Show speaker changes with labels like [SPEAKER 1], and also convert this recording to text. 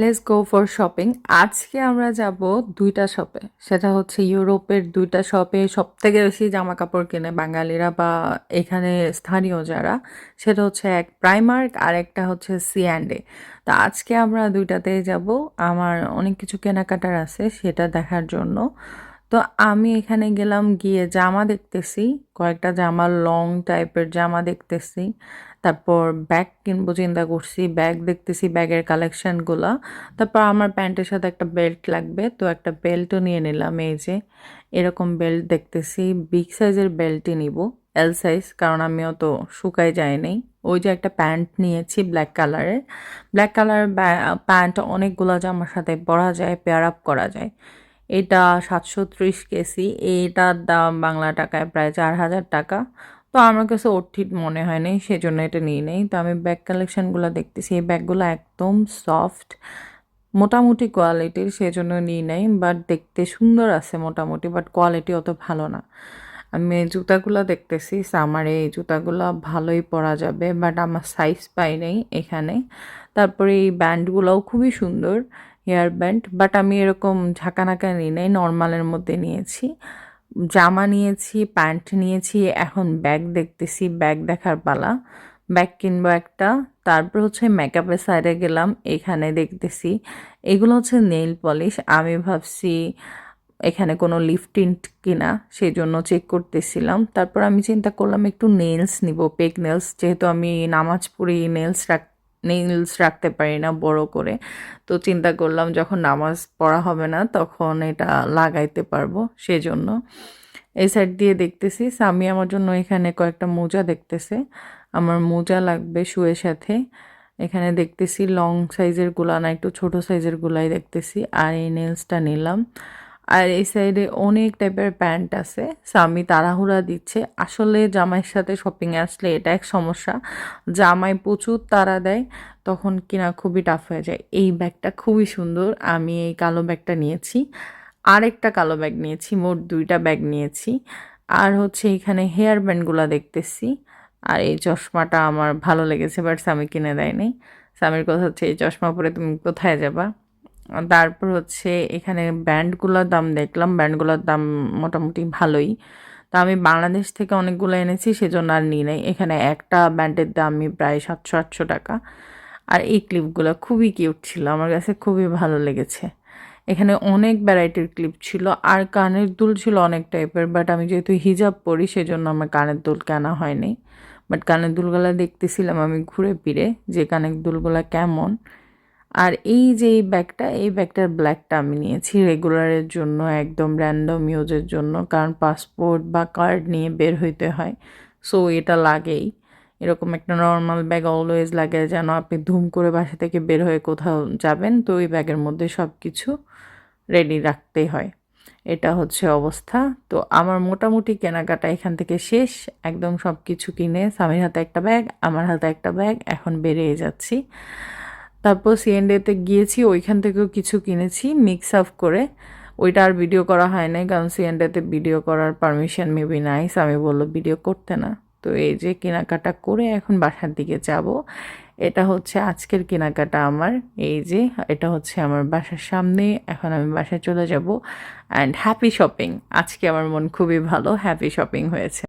[SPEAKER 1] Let's go for shopping. আজকে আমরা যাব দুইটা শপে। সেটা হচ্ছে ইউরোপের দুইটা শপে সবথেকে বেশি জামা কাপড় কেনে বাঙালিরা বা এখানে স্থানীয় যারা, সেটা হচ্ছে এক প্রাইমার্ক আর একটা হচ্ছে সি&এ। তো আজকে আমরা দুইটাতেই যাব। আমার অনেক কিছু কেনাকাটার আছে সেটা দেখার জন্য। তো আমি এখানে গেলাম, গিয়ে জামা দেখতেছি, কয়েকটা জামা লং টাইপের জামা দেখতেছি। তারপর ব্যাগ কিনবো চিন্তা করছি, ব্যাগ দেখতেছি, ব্যাগের কালেকশনগুলা। তারপর আমার প্যান্টের সাথে একটা বেল্ট লাগবে, তো একটা বেল্টও নিয়ে নিলাম। এই যে এরকম বেল্ট দেখতেছি, বিগ সাইজের বেল্টই নিব, এল সাইজ, কারণ আমিও তো শুকাই যায় নাই। ওই যে একটা প্যান্ট নিয়েছি ব্ল্যাক কালারের। ব্ল্যাক কালার প্যান্ট অনেকগুলো জামার সাথে পরা যায়, পেয়ার আপ করা যায়। এটা 730 কেসি, এইটার দাম বাংলা টাকায় প্রায় 4,000 টাকা। তো আমার কাছে ঠিক মনে হয় নাই, সেজন্য এটা নিয়ে নেই। তো আমি ব্যাগ কালেকশনগুলো দেখতেছি, এই ব্যাগগুলো একদম সফট, মোটামুটি কোয়ালিটির, সেজন্য নিই নাই। বাট দেখতে সুন্দর আছে মোটামুটি, বাট কোয়ালিটি অত ভালো না। আমি এই জুতাগুলো দেখতেছি, আমার এই জুতাগুলো ভালোই পরা যাবে, বাট আমার সাইজ পাই নাই এখানে। তারপরে এই ব্যান্ডগুলোও খুবই সুন্দর, হেয়ার ব্যান্ড, বাট আমি এরকম ঝাঁকানাকা নিই নাই, নর্মালের মধ্যে নিয়েছি। জামা নিয়েছি, প্যান্ট নিয়েছি, এখন ব্যাগ দেখতেছি, ব্যাগ দেখার পালা। ব্যাগ কিনবো একটা। তারপর হচ্ছে মেকআপের সাইডে গেলাম, এখানে দেখতেছি এগুলো হচ্ছে নেইল পলিশ। আমি ভাবছি এখানে কোনো লিপ টিন্ট কিনা, সেই জন্য চেক করতেছিলাম। তারপর আমি চিন্তা করলাম একটু নেলস নিব, পেক নেলস, যেহেতু আমি নামাজ পড়ি, নেইলস রাখতে পারি না বড় করে। তো চিন্তা করলাম যখন নামাজ পড়া হবে না তখন এটা লাগাইতে পারবো, সেজন্য। এই সাইড দিয়ে দেখতেছি স্বামী আমার জন্য এখানে কয়েকটা মোজা দেখতেছে, আমার মোজা লাগবে শুয়ের সাথে। এখানে দেখতেছি লং সাইজের গুলা না, একটু ছোট সাইজের গুলাই দেখতেছি। আর এই নেলসটা নিলাম। আর এই সাইডে অনেক টাইপের প্যান্ট আছে, স্বামী তাড়াহুড়া দিচ্ছে। আসলে জামাইয়ের সাথে শপিংয়ে আসলে এটা এক সমস্যা, জামাই প্রচুর তাড়া দেয়, তখন কিনা খুবই টাফ হয়ে যায়। এই ব্যাগটা খুবই সুন্দর, আমি এই কালো ব্যাগটা নিয়েছি। আরেকটা কালো ব্যাগ নিয়েছি, মোট দুইটা ব্যাগ নিয়েছি। আর হচ্ছে এখানে হেয়ার ব্যান্ডগুলো দেখতেছি। আর এই চশমাটা আমার ভালো লেগেছে, বাট স্বামী কিনে দেয়নি। স্বামীর কথা হচ্ছে এই চশমা পরে তুমি কোথায় যাবা। তারপর হচ্ছে এখানে ব্যান্ডগুলোর দাম দেখলাম, ব্যান্ডগুলোর দাম মোটামুটি ভালোই। তো আমি বাংলাদেশ থেকে অনেকগুলো এনেছি, সেজন্য আর নিই নাই। এখানে একটা ব্যান্ডের দামই প্রায় 700-800 টাকা। আর এই ক্লিপগুলো খুবই কিউট ছিল, আমার কাছে খুবই ভালো লেগেছে। এখানে অনেক ভ্যারাইটির ক্লিপ ছিল, আর কানের দুল ছিল অনেক টাইপের, বাট আমি যেহেতু হিজাব পরি সেজন্য আমার কানের দুল কেনা হয়নি। বাট কানের দুলগুলা দেখতেছিলাম আমি ঘুরে ফিরে, যে কানের দুলগুলা কেমন। আর এই যে এই ব্যাগটার ব্ল্যাকটা আমি নিয়েছি রেগুলারের জন্য, একদম র্যান্ডম ইউজের জন্য, কারণ পাসপোর্ট বা কার্ড নিয়ে বের হইতে হয়, সো এটা লাগেই। এরকম একটা নর্মাল ব্যাগ অলওয়েজ লাগে, যেন আপনি ধুম করে বাসা থেকে বের হয়ে কোথাও যাবেন, তো ওই ব্যাগের মধ্যে সব কিছু রেডি রাখতেই হয়। এটা হচ্ছে অবস্থা। তো আমার মোটামুটি কেনাকাটা এখান থেকে শেষ, একদম সব কিছু কিনে স্বামীর হাতে একটা ব্যাগ, আমার হাতে একটা ব্যাগ, এখন বেরিয়ে যাচ্ছি। তারপর সি&এতে গিয়েছি, ওইখান থেকেও কিছু কিনেছি মিক্স আপ করে। ওইটা আর ভিডিও করা হয় নাই, কারণ সি&এতে ভিডিও করার পারমিশন মেবি নাই, আমি বললো ভিডিও করতে না। তো এই যে কেনাকাটা করে এখন বাসার দিকে যাব। এটা হচ্ছে আজকের কেনাকাটা আমার। এই যে এটা হচ্ছে আমার বাসার সামনে, এখন আমি বাসায় চলে যাব। And happy shopping. আজকে আমার মন খুবই ভালো, হ্যাপি শপিং হয়েছে।